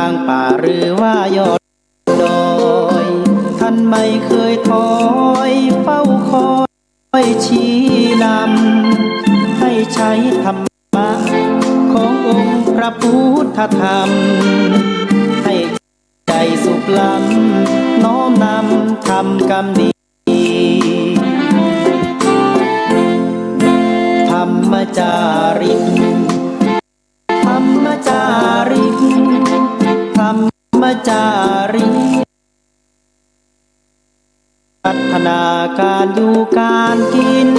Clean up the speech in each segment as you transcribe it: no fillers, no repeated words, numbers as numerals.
างป่าหรือว่ายอดดอยท่านไม่เคยถอยเฝ้าคอยชี้นำให้ใช้ธรรมะขององค์พระพุทธธรรมให้ใจสุขล้ำน้อมนำทำกรรมดีธรรมจาริกธรรมจาริกธรรมจาริกพัฒนาการอยู่การกิน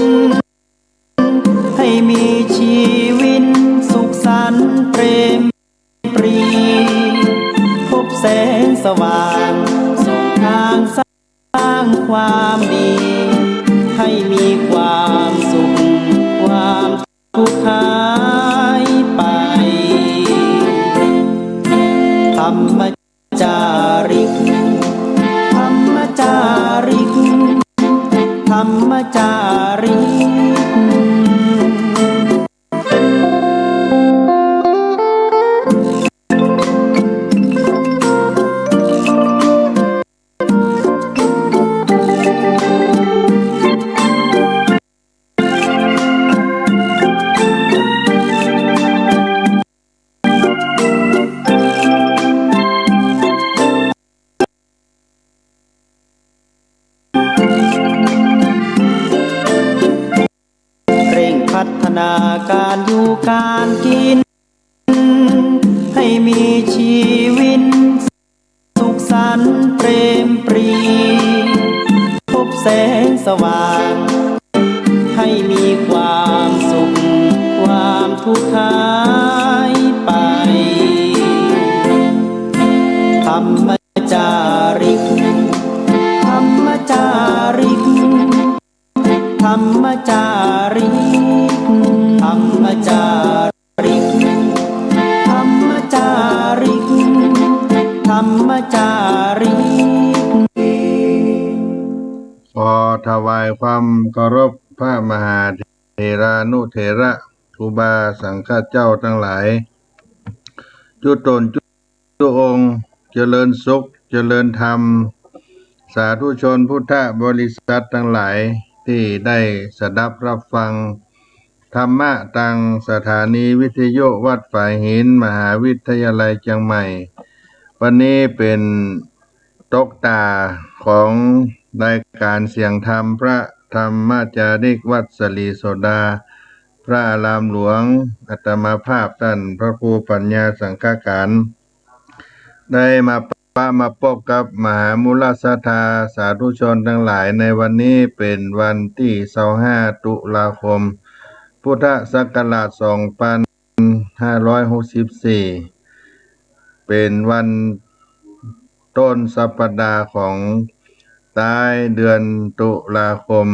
ให้มีชีวิตสุขสันต์เปรมปรีพบแสงสว่างส่องทางสร้างความดีให้มีความสุขความทุกข์หายไปธรรมจาริกธรรมจาริกธรรมจาริกพัฒนาการอยู่การกินให้มีชีวิตสุขสันต์เปรมปรีพบแสงสว่างให้มีความสุขความทุกข์หายไปธรรมจาริกธรรมจาริกธรรมจาริกธรรมจาริกธรรมจาริกธรรมจาริกขอถวายความเคารพพระมหาเถรานุเถระครูบาสังฆเจ้าทั้งหลายจุตนจุองค์เจริญสุขเจริญธรรมสาธุชนพุทธบริษัททั้งหลายที่ได้สดับรับฟังธรรมะทางสถานีวิทยุวัดฝ่ายหินมหาวิทยาลัยเชียงใหม่วันนี้เป็นตกตาของรายการเสียงธรรมพระธรรมจาริกวัดสลีโสดาพระอารามหลวงอาตมาภาพท่านพระครูปัญญาสังฆการได้มาพบกับมหามูลศรัทธาสาธุชนทั้งหลายในวันนี้เป็นวันที่25ตุลาคมพุทธศักราช2564เป็นวันต้นสัปดาห์ของท้ายเดือนตุลาคม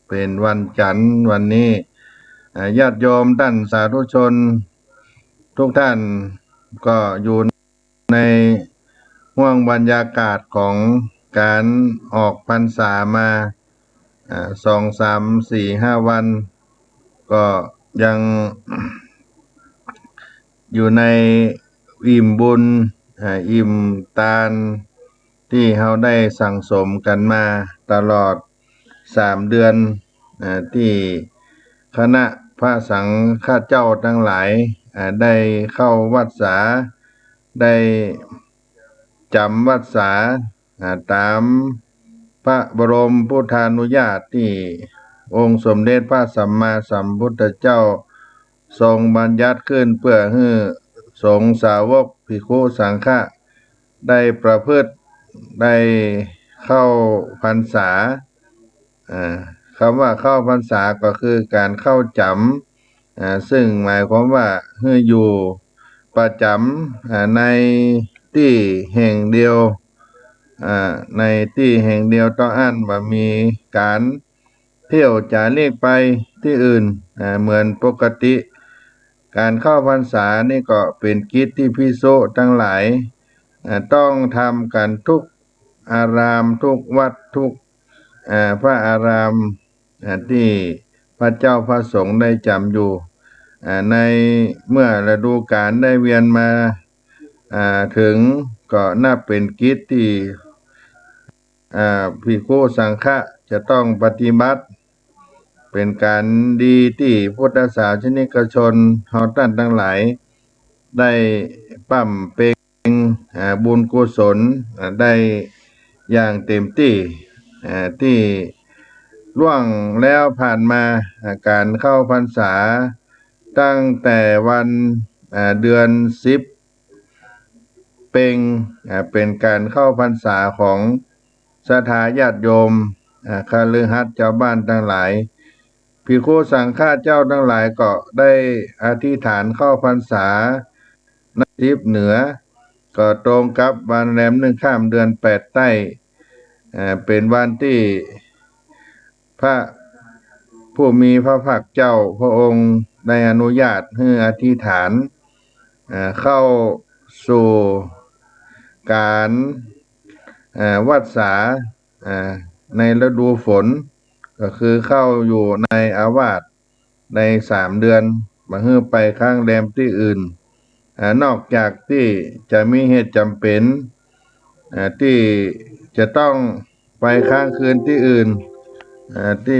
เป็นวันจันทร์วันนี้ญาติโยมท่านสาธุชนทุกท่านก็อยู่ในห่วงบรรยากาศของการออกพรรษามา2 3 4 5วันก็ยังอยู่ในอิ่มบุญอิ่มทานที่เราได้สั่งสมกันมาตลอด3 เดือนที่คณะพระสังฆเจ้าทั้งหลายได้เข้าวัดสาได้จำวัดสาตามพระบรมพุทธานุญาตที่องค์สมเด็จพระสัมมาสัมพุทธเจ้าทรงบัญญัติขึ้นเพื่อให้สงฆ์สาวกภิกขุสังฆะได้ประพฤติได้เข้าพรรษาคำว่าเข้าพรรษาก็คือการเข้าจำซึ่งหมายความว่าให้อยู่ประจำในที่แห่งเดียวในที่แห่งเดียวต้องอ่านว่ามีการเที่ยวจาริกไปที่อื่นเหมือนปกติการเข้าพรรษานี่ก็เป็นกิจที่ภิกษุทั้งหลายต้องทำกันทุกอารามทุกวัดทุกพระอารามที่พระเจ้าพระสงฆ์ได้จำอยู่ในเมื่อฤดูกาลได้เวียนมา ถึงก็นับเป็นกิจที่ภิกขุสังฆะจะต้องปฏิบัติเป็นการดีที่พุทธศาสนิกชนเฮาท่านทั้งหลายได้ปั้มเป็นบุญกุศลได้อย่างเต็มที่ที่ล่วงแล้วผ่านมาการเข้าพรรษาตั้งแต่วันเดือน10เป็นการเข้าพรรษาของศรัทธาญาติโยมคฤหัสถ์เจ้าบ้านทั้งหลายภิกขุสังฆาเจ้าทั้งหลายก็ได้อธิษฐานเข้าพรรษาในทิศเหนือก็ตรงกับวันแรม1 ค่ำเดือน8ใต้เป็นวันที่พระผู้มีพระภาคเจ้าพระองค์ได้อนุญาตให้อธิษฐานเข้าสู่การวัดษาในฤดูฝนก็คือเข้าอยู่ในอาวาสใน3 เดือนบ่ฮื้อไปค้างแรมที่อื่นนอกจากที่จะมีเหตุจำเป็นที่จะต้องไปค้างคืนที่อื่นที่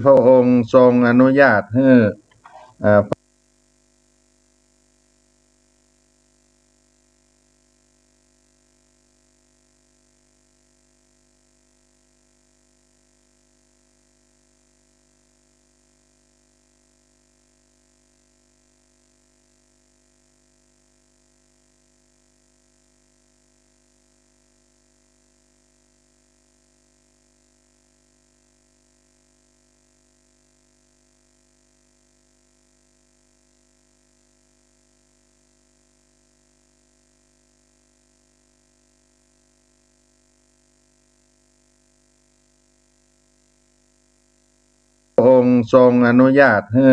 พระองค์ทรงอนุญาตให้พระองค์ทรงอนุญาตให้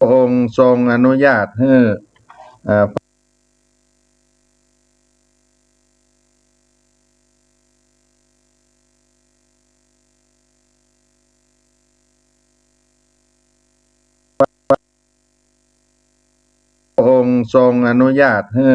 ระองค์ทรงอนุญาตให้พระองค์ทรงอนุญาตให้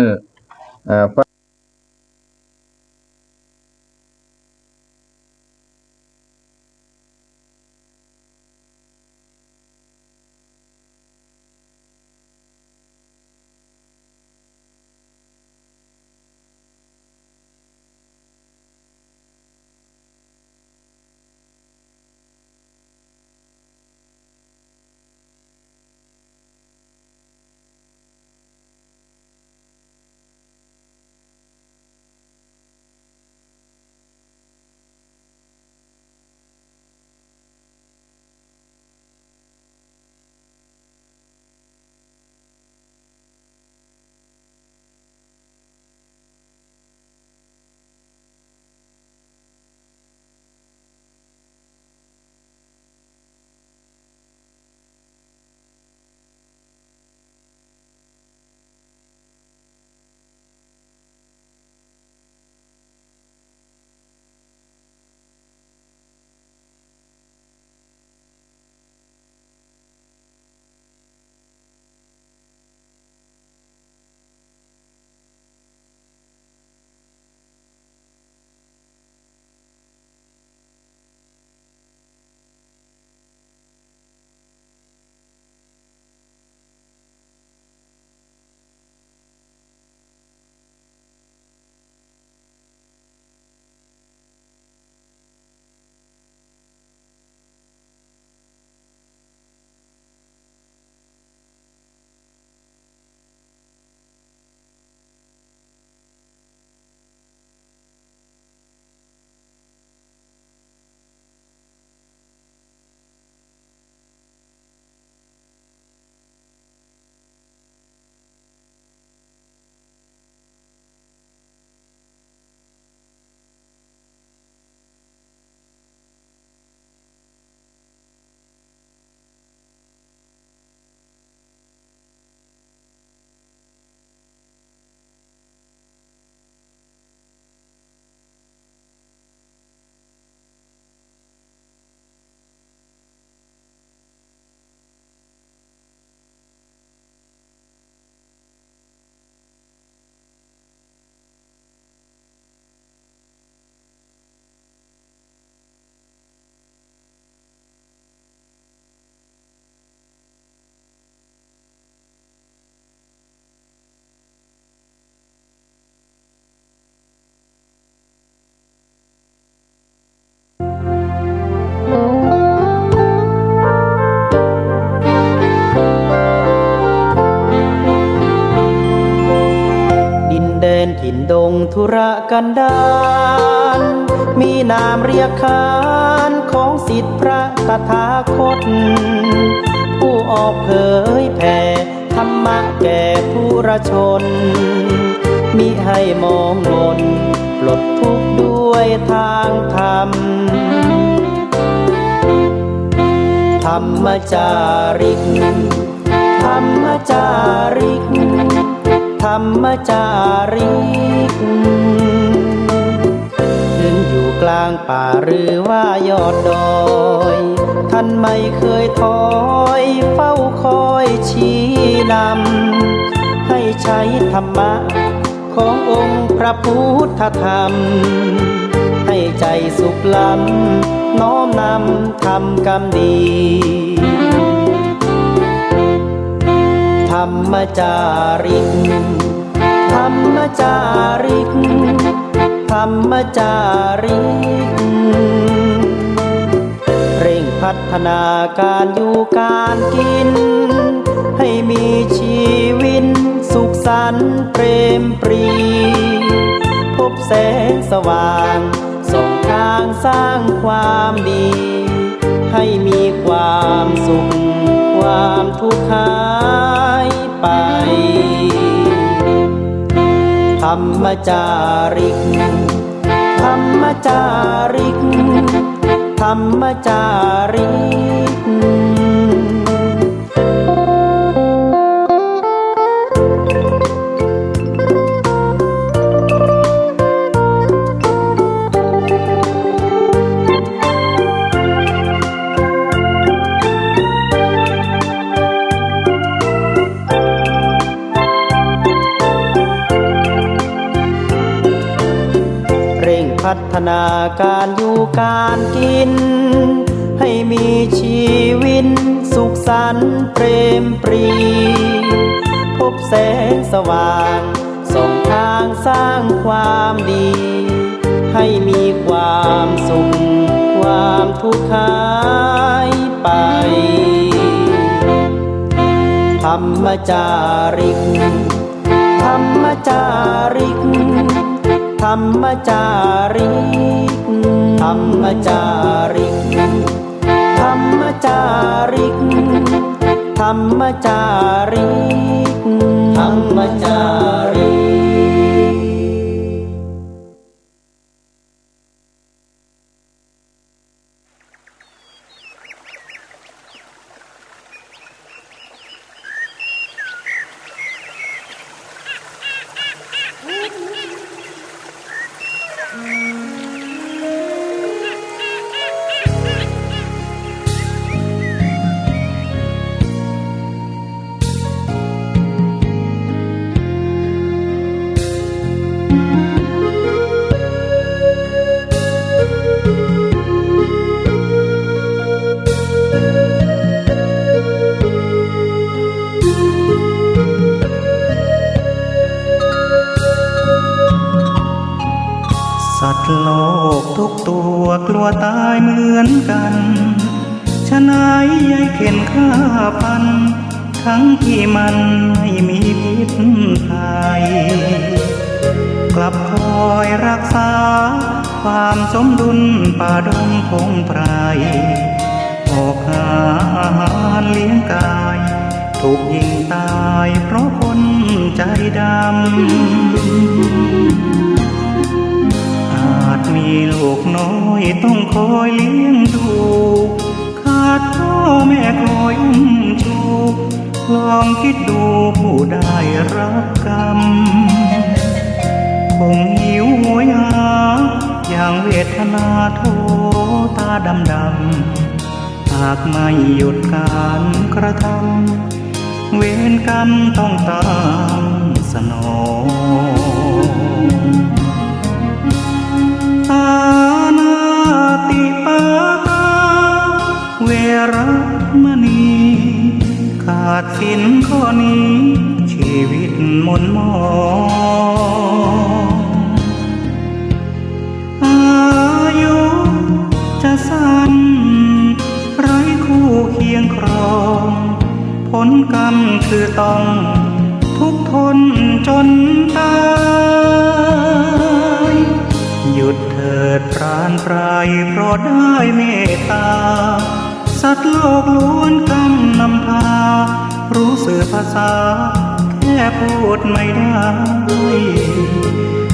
ถิ่นดงธุรกันดารมีนามเรียกขานของศิษย์พระตถาคตผู้ออกเผยแผ่ธรรมะแก่ผู้ราชนมิให้มองมนปลดทุกข์ด้วยทางธรรมธรรมจาริกธรรมจาริกธรรมจาริกถึงอยู่กลางป่าหรือว่ายอดดอยท่านไม่เคยถอยเฝ้าคอยชี้นำให้ใช้ธรรมะขององค์พระพุทธธรรมให้ใจสุขล้ำน้อมนำทำกรรมดีธรรมจาริกธรรมจาริกธรรมจาริกเร่งพัฒนาการอยู่การกินให้มีชีวิตสุขสันต์เปรมปรีพบแสงสว่างส่องทางสร้างความดีให้มีความสุขความทุกข์หายไปธรรมจาริกธรรมจาริกธรรมจาริก นาการอยู่การกินให้มีชีวิตสุขสันต์เปรมปรีพบแสงสว่างส่องทางสร้างความดีให้มีความสุขความทุกข์หายไปธรรมจาริกธรรมจาริกธรรมจาริกธรรมจาริกธรรมจาริกธรรมจาริกธรรมจาริกสัตว์โลกทุกตัวกลัวตายเหมือนกันฉะนั้นยายเข็นฆ่าฟันทั้งที่มันไม่มีพิษภัยกลับคอยรักษาความสมดุลป่าดงพงไพรออกหาอาหารเลี้ยงกายถูกยิงตายเพราะคนใจดำอาจมีลูกน้อยต้องคอยเลี้ยงดูขาดพ่อแม่คอยอุ้มชูลองคิดดูผู้ได้รับกรรมคงหิวโหยหาอย่างเวทนาโทตาดำหากไม่หยุดการกระทำเวรกรรมต้องตามสนองปานาติปาตาเวรมณีขาดสินข้อนี้ชีวิตหม่นหมองอายุจะสั้นไร้คู่เคียงครองผลกรรมคือต้องทุกข์ทนจนตายหยุดเถิดปราณปรายเพราะได้เมตตาสัตว์โลกล้วนกำนำพารู้สื่อภาษาแค่พูดไม่ได้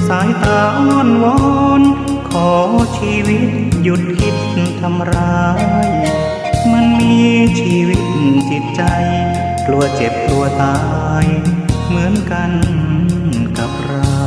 สายตาอ้อนวอนขอชีวิตหยุดคิดทำร้ายมันมีชีวิตจิตใจกลัวเจ็บกลัวตายเหมือนกันกับเรา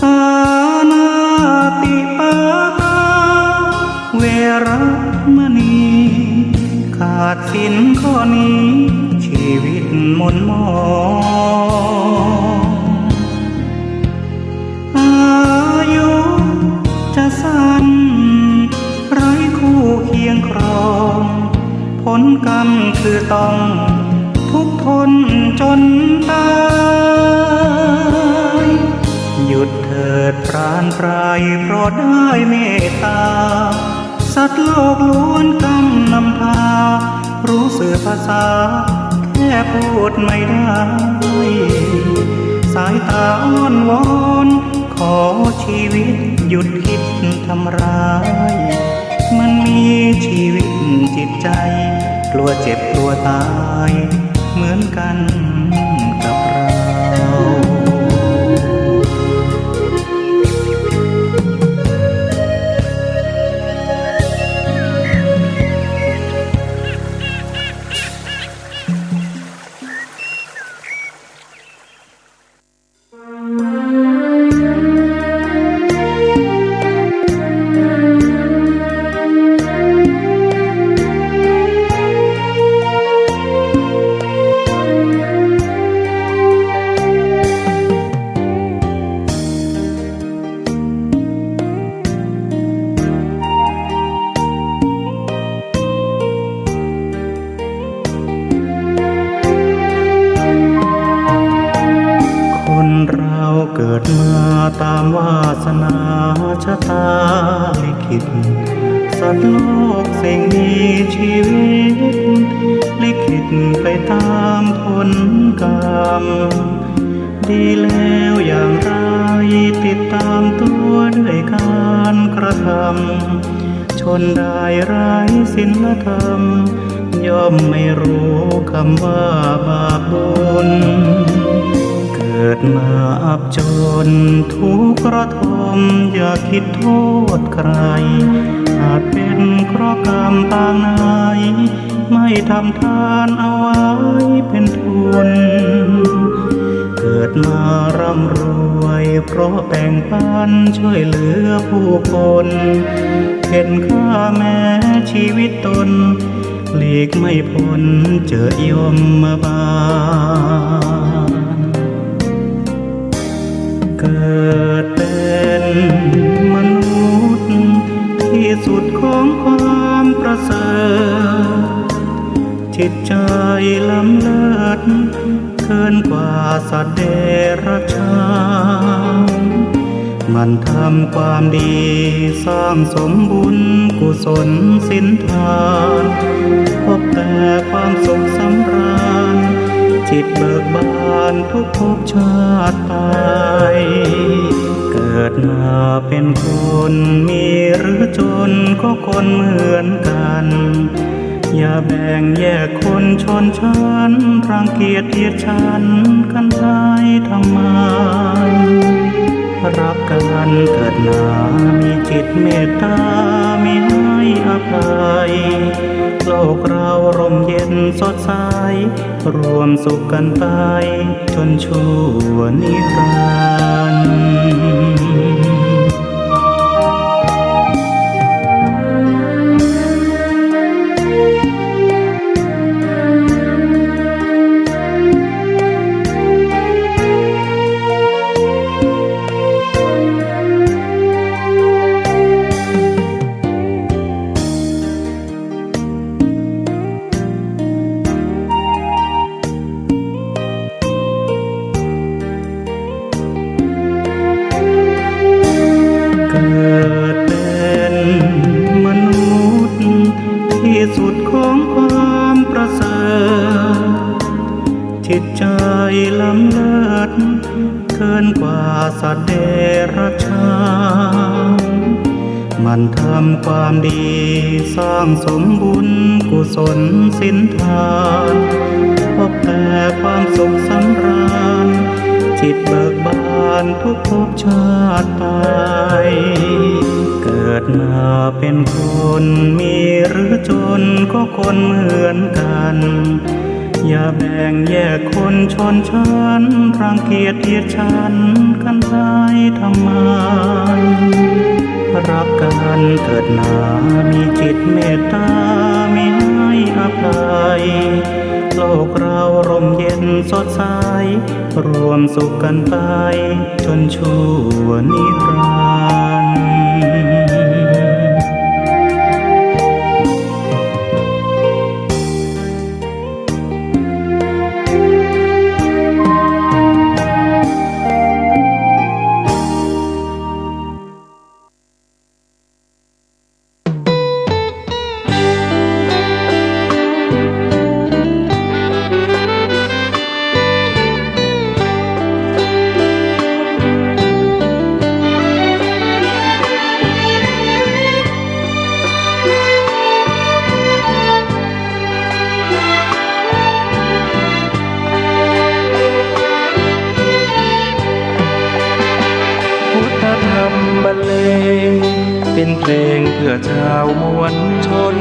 ปานาติปาตาเวรมณีขาดสินข้อนี้ชีวิตหม่นหมองอายุจะสั้นไร้คู่เคียงครองผลกรรมคือต้องทุกข์ทนจนตายหยุดเถิดปราณปรายเพราะได้เมตตาสัตว์โลกล้วนกำนำพารู้สื่อภาษาแค่พูดไม่ได้สายตาอ้อนวอนขอชีวิตหยุดคิดทำร้ายมันมีชีวิตจิตใจกลัวเจ็บกลัวตายเหมือนกันกับเรา ขิตสัตว์โลกสิ่งมีชีวิตลิขิตไปตามผลกรรมดีแล้วอย่างไรติดตามตัวด้วยการกระทำชนได้ไร้ศีลธรรมย่อมไม่รู้คำว่าบาปบุญเกิดมาอับจนทุกข์ระทมอย่าคิดโทษใครอาจเป็นเพราะกรรมปางไหนไม่ทำทานเอาไว้เป็นทุนเกิดมาร่ำรวยเพราะแบ่งปันช่วยเหลือผู้คนเห็นค่าแม้ชีวิตตนหลีกไม่พ้นเจอยมมาบาลเกิดเป็นมนุษย์ที่สุดของความประเสริฐจิตใจล้ำเลิศเกินกว่าสัตว์เดรัจฉานมันทำความดีสร้างสมบุญกุศลสินทานพบแต่ความสุขสำราญจิตเบิกบานทุกภพชาติไปเกิดมาเป็นคนมีหรือจนก็คนเหมือนกันอย่าแบ่งแยกคนชนชั้นรังเกียจเหยียดฉันกันได้ทำไมรักกันเถิดหนามีจิตเมตตามีให้อภัยโลกเราร่มเย็นสดใสรวมสุขกันไปจนชั่วนิรันดร์ที่สุดของความประเสริฐจิตใจล้ำเลิศเกินกว่าสัตว์เดรัจฉานมันทำความดีสร้างสมบุญกุศลสินทานพบแต่ความสุขสำราญจิตเบิกบานทุกภพชาติไปเกิดมาเป็นคนมีหรือจนก็คนเหมือนกันอย่าแบ่งแยกคนชนชั้นรังเกียจเหยียดฉันกันได้ทำไมรักกันเถิดหนามีจิตเมตตามีให้อภัยโลกเราร่มเย็นสดใสรวมสุขกันไปจนชั่วนิรันดร์เป็นเพลงเพื่อชาวมวลชน